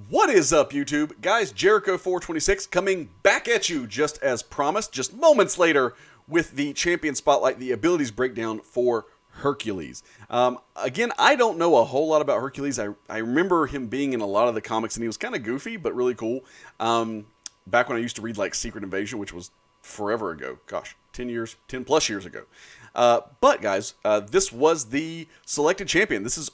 What is up, YouTube? Guys, Jericho426 coming back at you just as promised, just moments later with the Champion Spotlight, the abilities breakdown for Hercules. Again, I don't know a whole lot about Hercules. I remember him being in a lot of the comics, and he was kind of goofy, but really cool. Back when I used to read, like, Secret Invasion, which was forever ago. Gosh, 10 plus years ago. But guys, this was the selected champion. This is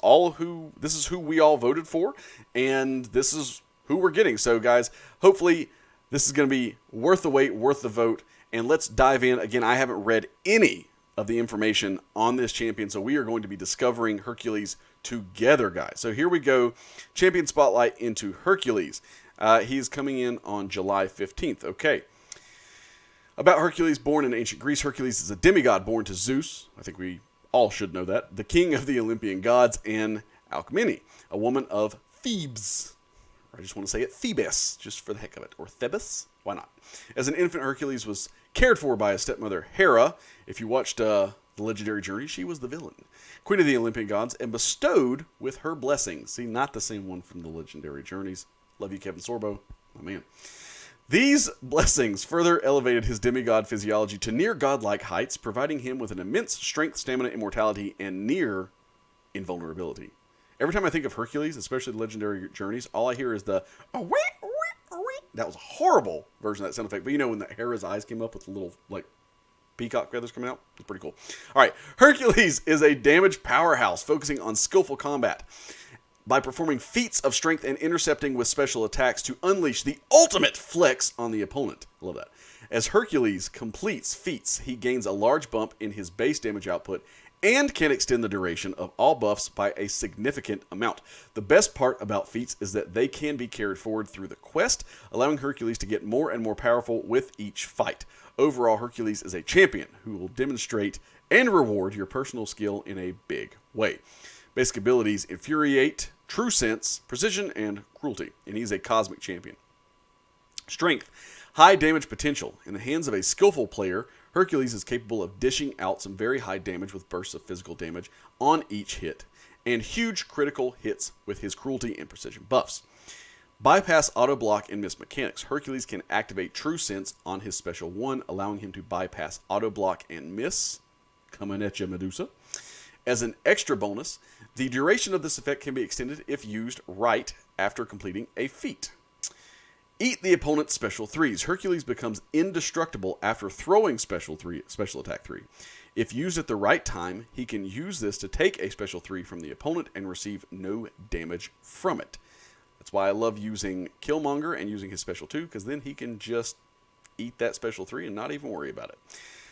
who we all voted for, and this is who we're getting. So guys, hopefully this is going to be worth the wait, worth the vote, and let's dive in. Again, I haven't read any of the information on this champion, so we are going to be discovering Hercules together, guys. So here we go, Champion Spotlight into Hercules. He's coming in on July 15th. Okay. About Hercules, born in ancient Greece, Hercules is a demigod born to Zeus. I think we all should know that. The king of the Olympian gods, and Alcmene, a woman of Thebes. I just want to say it Thebes, just for the heck of it. Or Thebes? Why not? As an infant, Hercules was cared for by his stepmother, Hera. If you watched The Legendary Journey, she was the villain. Queen of the Olympian gods, and bestowed with her blessings. See, not the same one from The Legendary Journeys. Love you, Kevin Sorbo. My man. These blessings further elevated his demigod physiology to near godlike heights, providing him with an immense strength, stamina, immortality, and near invulnerability. Every time I think of Hercules, especially the Legendary Journeys, all I hear is the that was a horrible version of that sound effect. But you know when the Hera's eyes came up with the little like peacock feathers coming out? It's pretty cool. All right, Hercules is a damage powerhouse, focusing on skillful combat by performing feats of strength and intercepting with special attacks to unleash the ultimate flex on the opponent. Love that. As Hercules completes feats, he gains a large bump in his base damage output and can extend the duration of all buffs by a significant amount. The best part about feats is that they can be carried forward through the quest, allowing Hercules to get more and more powerful with each fight. Overall, Hercules is a champion who will demonstrate and reward your personal skill in a big way. Basic abilities: Infuriate, True Sense, Precision, and Cruelty. And he's a cosmic champion. Strength: high damage potential. In the hands of a skillful player, Hercules is capable of dishing out some very high damage with bursts of physical damage on each hit, and huge critical hits with his Cruelty and Precision buffs. Bypass auto block and miss mechanics. Hercules can activate True Sense on his special 1, allowing him to bypass auto block and miss. Coming at you, Medusa. As an extra bonus, the duration of this effect can be extended if used right after completing a feat. Eat the opponent's special 3s. Hercules becomes indestructible after throwing special attack 3. If used at the right time, he can use this to take a special 3 from the opponent and receive no damage from it. That's why I love using Killmonger and using his special 2, because then he can just eat that special 3 and not even worry about it.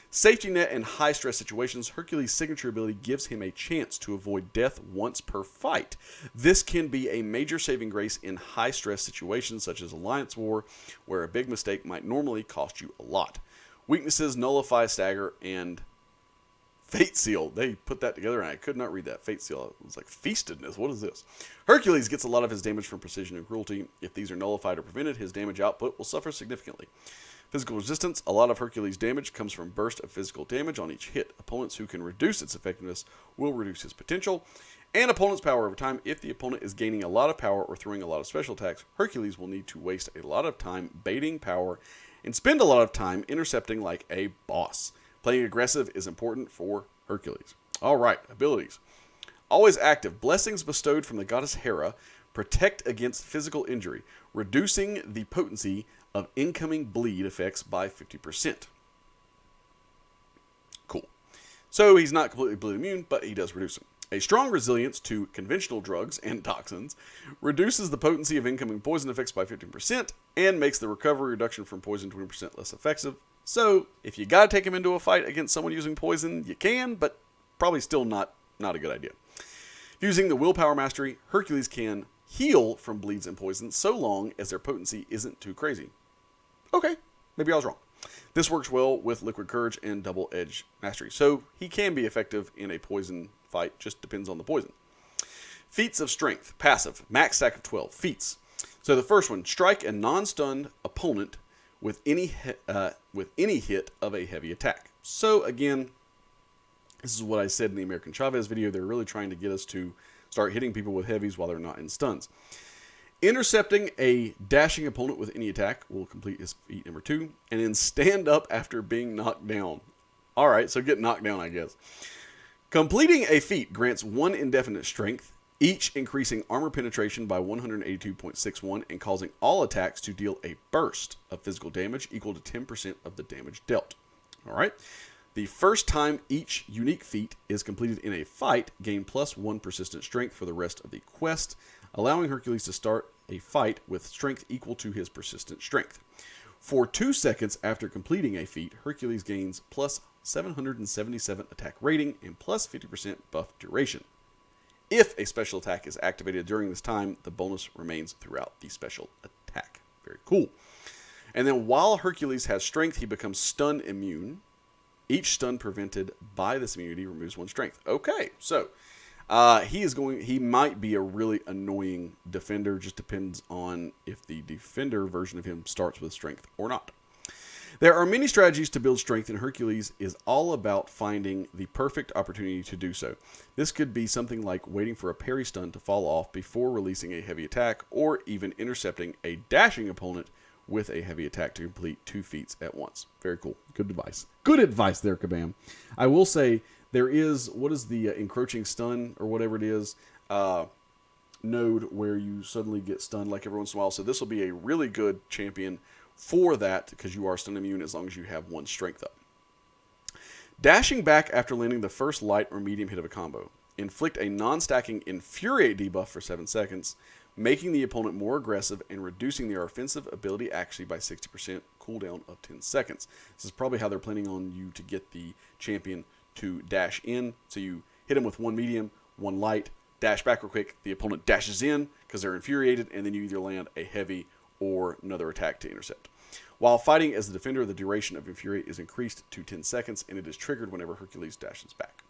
Safety net in high-stress situations. Hercules' signature ability gives him a chance to avoid death once per fight. This can be a major saving grace in high-stress situations such as Alliance War, where a big mistake might normally cost you a lot. Weaknesses: Nullify, Stagger, and Fate Seal. They put that together, and I could not read that. Fate Seal. It was like Feastedness. What is this? Hercules gets a lot of his damage from Precision and Cruelty. If these are nullified or prevented, his damage output will suffer significantly. Physical resistance. A lot of Hercules' damage comes from burst of physical damage on each hit. Opponents who can reduce its effectiveness will reduce his potential. And opponent's power over time. If the opponent is gaining a lot of power or throwing a lot of special attacks, Hercules will need to waste a lot of time baiting power and spend a lot of time intercepting like a boss. Playing aggressive is important for Hercules. Alright, abilities. Always active. Blessings bestowed from the goddess Hera protect against physical injury, reducing the potency of incoming bleed effects by 50%. Cool. So he's not completely bleed immune, but he does reduce them. A strong resilience to conventional drugs and toxins reduces the potency of incoming poison effects by 15% and makes the recovery reduction from poison 20% less effective. So if you gotta take him into a fight against someone using poison, you can, but probably still not a good idea. Using the willpower mastery, Hercules can heal from bleeds and poisons so long as their potency isn't too crazy. Okay, maybe I was wrong. This works well with Liquid Courage and Double Edge Mastery, so he can be effective in a poison fight, just depends on the poison. Feats of Strength, passive, max stack of 12. Feats. So the first one: strike a non-stunned opponent with any hit of a heavy attack. So again, this is what I said in the American Chavez video. They're really trying to get us to start hitting people with heavies while they're not in stuns. Intercepting a dashing opponent with any attack will complete his feat number 2, and then stand up after being knocked down. All right, so get knocked down, I guess. Completing a feat grants 1 indefinite strength, each increasing armor penetration by 182.61 and causing all attacks to deal a burst of physical damage equal to 10% of the damage dealt. All right. The first time each unique feat is completed in a fight, gain +1 persistent strength for the rest of the quest, allowing Hercules to start a fight with strength equal to his persistent strength. For 2 seconds after completing a feat, Hercules gains +777 attack rating and +50% buff duration. If a special attack is activated during this time, the bonus remains throughout the special attack. Very cool. And then while Hercules has strength, he becomes stun immune. Each stun prevented by this immunity removes 1 strength. Okay, so he might be a really annoying defender. Just depends on if the defender version of him starts with strength or not. There are many strategies to build strength, and Hercules is all about finding the perfect opportunity to do so. This could be something like waiting for a parry stun to fall off before releasing a heavy attack, or even intercepting a dashing opponent with a heavy attack to complete 2 feats at once. Very cool. Good advice. Good advice there, Kabam. I will say there is, what is the encroaching stun or whatever it is, node where you suddenly get stunned like every once in a while. So this will be a really good champion for that because you are stun immune as long as you have 1 strength up. Dashing back after landing the first light or medium hit of a combo. Inflict a non-stacking Infuriate debuff for 7 seconds, making the opponent more aggressive and reducing their offensive ability actually by 60%, cooldown of 10 seconds. This is probably how they're planning on you to get the champion to dash in. So you hit him with 1 medium, 1 light, dash back real quick, the opponent dashes in because they're infuriated, and then you either land a heavy or another attack to intercept. While fighting as the defender, the duration of Infuriate is increased to 10 seconds, and it is triggered whenever Hercules dashes back.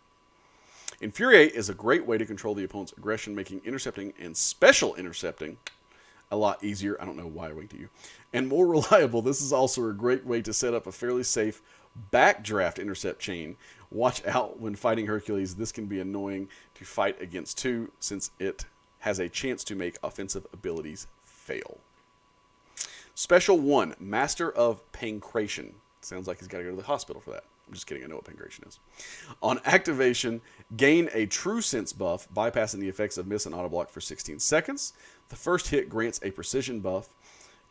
Infuriate is a great way to control the opponent's aggression, making intercepting and special intercepting a lot easier. I don't know why I winked at you. And more reliable. This is also a great way to set up a fairly safe backdraft intercept chain. Watch out when fighting Hercules. This can be annoying to fight against too, since it has a chance to make offensive abilities fail. Special 1, Master of Pancration. Sounds like he's got to go to the hospital for that. I'm just kidding, I know what Pancration is. On activation, gain a True Sense buff, bypassing the effects of miss and auto block for 16 seconds. The first hit grants a precision buff,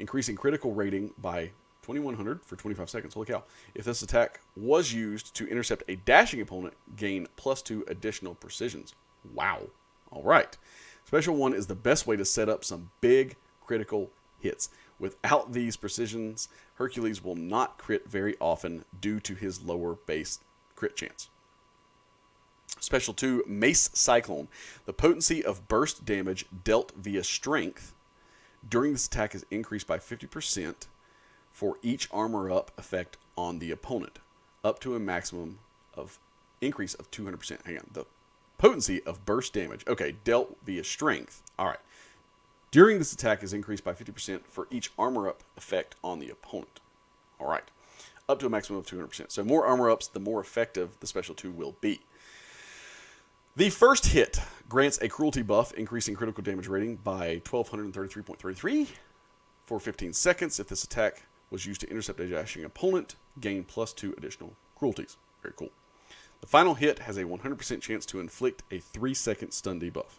increasing critical rating by 2100 for 25 seconds. Holy cow. If this attack was used to intercept a dashing opponent, gain +2 additional precisions. Wow. All right. Special 1 is the best way to set up some big critical hits. Without these precisions, Hercules will not crit very often due to his lower base crit chance. Special 2, Mace Cyclone. The potency of burst damage dealt via strength during this attack is increased by 50% for each armor up effect on the opponent, up to a maximum of increase of 200%. Hang on. The potency of burst damage. Okay, dealt via strength. All right. During this attack is increased by 50% for each armor up effect on the opponent. All right. Up to a maximum of 200%. So more armor ups, the more effective the special 2 will be. The first hit grants a cruelty buff, increasing critical damage rating by 1233.33 for 15 seconds. If this attack was used to intercept a dashing opponent, gain +2 additional cruelties. Very cool. The final hit has a 100% chance to inflict a 3-second stun debuff.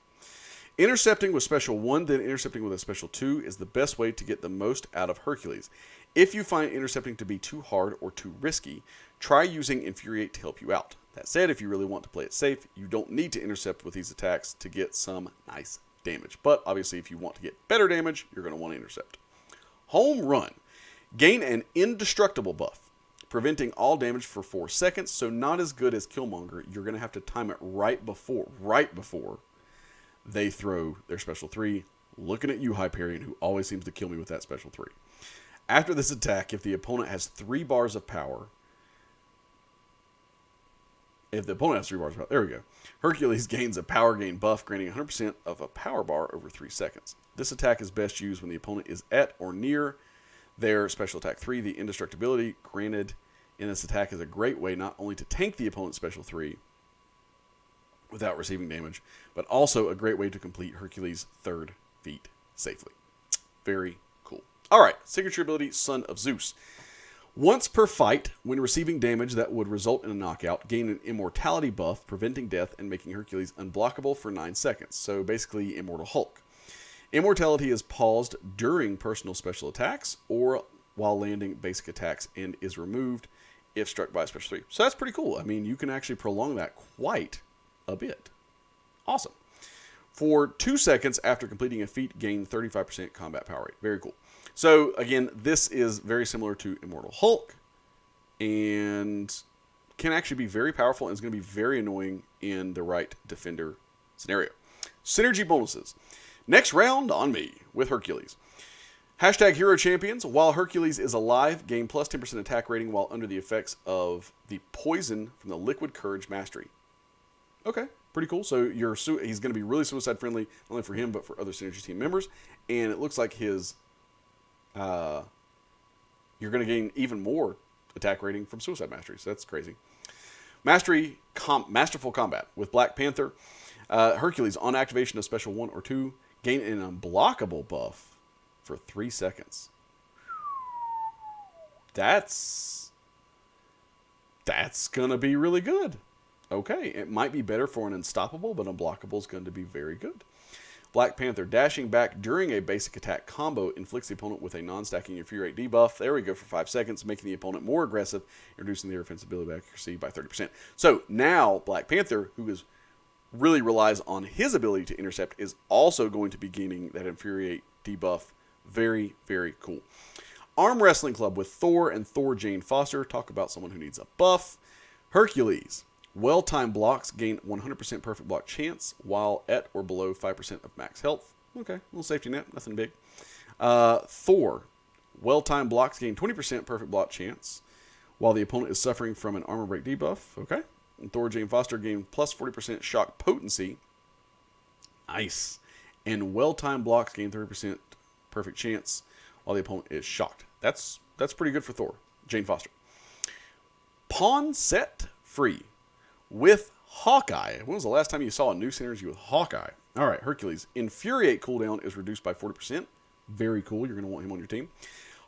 Intercepting with Special 1, then intercepting with a Special 2 is the best way to get the most out of Hercules. If you find intercepting to be too hard or too risky, try using Infuriate to help you out. That said, if you really want to play it safe, you don't need to intercept with these attacks to get some nice damage. But obviously, if you want to get better damage, you're going to want to intercept. Home Run. Gain an Indestructible buff, preventing all damage for 4 seconds, so not as good as Killmonger. You're going to have to time it right before they throw their Special 3. Looking at you, Hyperion, who always seems to kill me with that Special 3. After this attack, if the opponent has 3 bars of power, there we go. Hercules gains a power gain buff, granting 100% of a power bar over 3 seconds. This attack is best used when the opponent is at or near their Special Attack 3. The indestructibility granted in this attack is a great way not only to tank the opponent's Special 3, without receiving damage, but also a great way to complete Hercules' third feat safely. Very cool. All right, signature ability, Son of Zeus. Once per fight, when receiving damage that would result in a knockout, gain an immortality buff, preventing death and making Hercules unblockable for 9 seconds. So basically, Immortal Hulk. Immortality is paused during personal special attacks or while landing basic attacks and is removed if struck by a special 3. So that's pretty cool. I mean, you can actually prolong that quite a bit. Awesome. For 2 seconds after completing a feat, gain 35% combat power rate. Very cool. So, again, this is very similar to Immortal Hulk and can actually be very powerful and is going to be very annoying in the right defender scenario. Synergy bonuses. Next round on me with Hercules. Hashtag Hero Champions. While Hercules is alive, gain plus 10% attack rating while under the effects of the poison from the Liquid Courage Mastery. Okay, pretty cool. So he's going to be really suicide friendly, not only for him, but for other Synergy team members. And it looks like his... you're going to gain even more attack rating from Suicide Mastery. So that's crazy. Masterful Combat with Black Panther. Hercules, on activation of Special 1 or 2, gain an unblockable buff for 3 seconds. That's going to be really good. Okay, it might be better for an unstoppable, but unblockable is going to be very good. Black Panther, dashing back during a basic attack combo inflicts the opponent with a non-stacking Infuriate debuff. There we go, for 5 seconds, making the opponent more aggressive, reducing their offensive ability accuracy by 30%. So now Black Panther, who really relies on his ability to intercept, is also going to be gaining that Infuriate debuff. Very, very cool. Arm Wrestling Club with Thor and Thor Jane Foster. Talk about someone who needs a buff. Hercules. Well-timed blocks gain 100% perfect block chance while at or below 5% of max health. Okay, little safety net, nothing big. Thor. Well-timed blocks gain 20% perfect block chance while the opponent is suffering from an armor break debuff. Okay. And Thor Jane Foster gain plus 40% shock potency. Nice. And well-timed blocks gain 30% perfect chance while the opponent is shocked. That's pretty good for Thor Jane Foster. Pawn set free with Hawkeye. When was the last time you saw a new synergy with Hawkeye? All right, Hercules. Infuriate cooldown is reduced by 40%. Very cool. You're going to want him on your team.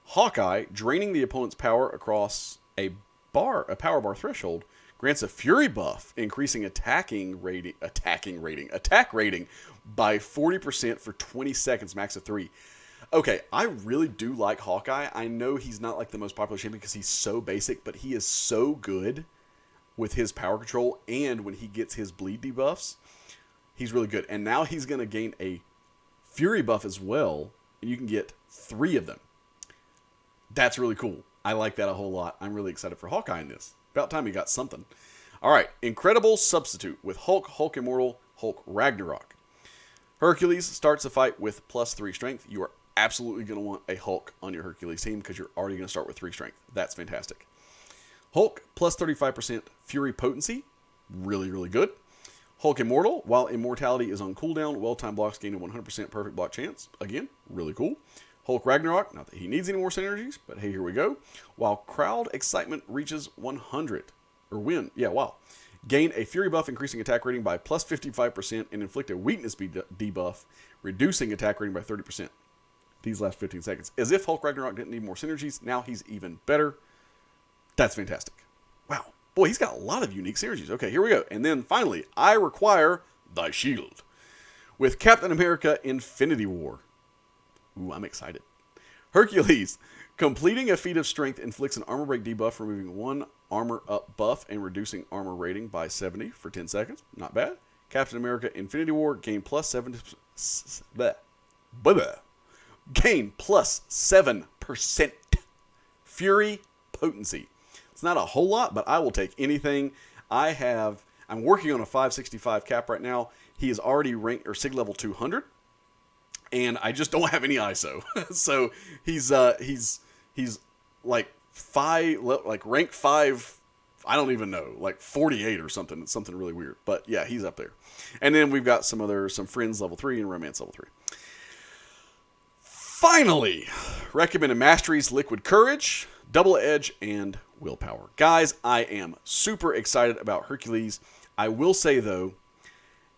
Hawkeye, draining the opponent's power across a power bar threshold, grants a Fury buff, increasing attack rating by 40% for 20 seconds, max of 3. Okay, I really do like Hawkeye. I know he's not like the most popular champion because he's so basic, but he is so good with his power control, and when he gets his bleed debuffs, he's really good. And now he's going to gain a Fury buff as well, and you can get 3 of them. That's really cool. I like that a whole lot. I'm really excited for Hawkeye in this. About time he got something. All right, Incredible Substitute with Hulk, Hulk Immortal, Hulk Ragnarok. Hercules starts a fight with plus 3 strength. You are absolutely going to want a Hulk on your Hercules team because you're already going to start with 3 strength. That's fantastic. Hulk, plus 35% Fury potency. Really, really good. Hulk Immortal, while immortality is on cooldown, well-timed blocks gain a 100% perfect block chance. Again, really cool. Hulk Ragnarok, not that he needs any more synergies, but hey, here we go. While crowd excitement reaches 100, gain a Fury buff, increasing attack rating by plus 55% and inflict a weakness debuff, reducing attack rating by 30%. These last 15 seconds. As if Hulk Ragnarok didn't need more synergies, now he's even better. That's fantastic. Wow. Boy, he's got a lot of unique synergies. Okay, here we go. And then finally, I require thy shield with Captain America Infinity War. Ooh, I'm excited. Hercules, completing a feat of strength inflicts an armor break debuff, removing 1 armor up buff and reducing armor rating by 70 for 10 seconds. Not bad. Captain America Infinity War, gain plus 7% Fury potency. It's not a whole lot, but I will take anything. I'm working on a 565 cap right now. He is already ranked or sig level 200, and I just don't have any ISO. So he's like rank 5. I don't even know, like 48 or something. It's something really weird, but yeah, he's up there. And then we've got some friends level 3 and romance level 3. Finally, recommended masteries: Liquid Courage, Double Edge, and Willpower. Guys, I am super excited about Hercules. I will say, though,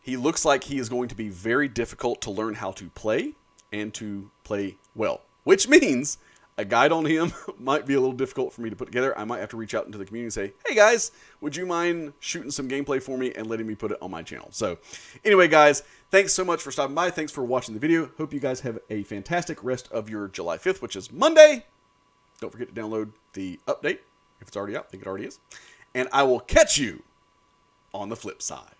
he looks like he is going to be very difficult to learn how to play and to play well, which means a guide on him might be a little difficult for me to put together. I might have to reach out into the community and say, hey guys, would you mind shooting some gameplay for me and letting me put it on my channel? So anyway, guys, thanks so much for stopping by. Thanks for watching the video. Hope you guys have a fantastic rest of your July 5th, which is Monday. Don't forget to download the update if it's already out. I think it already is. And I will catch you on the flip side.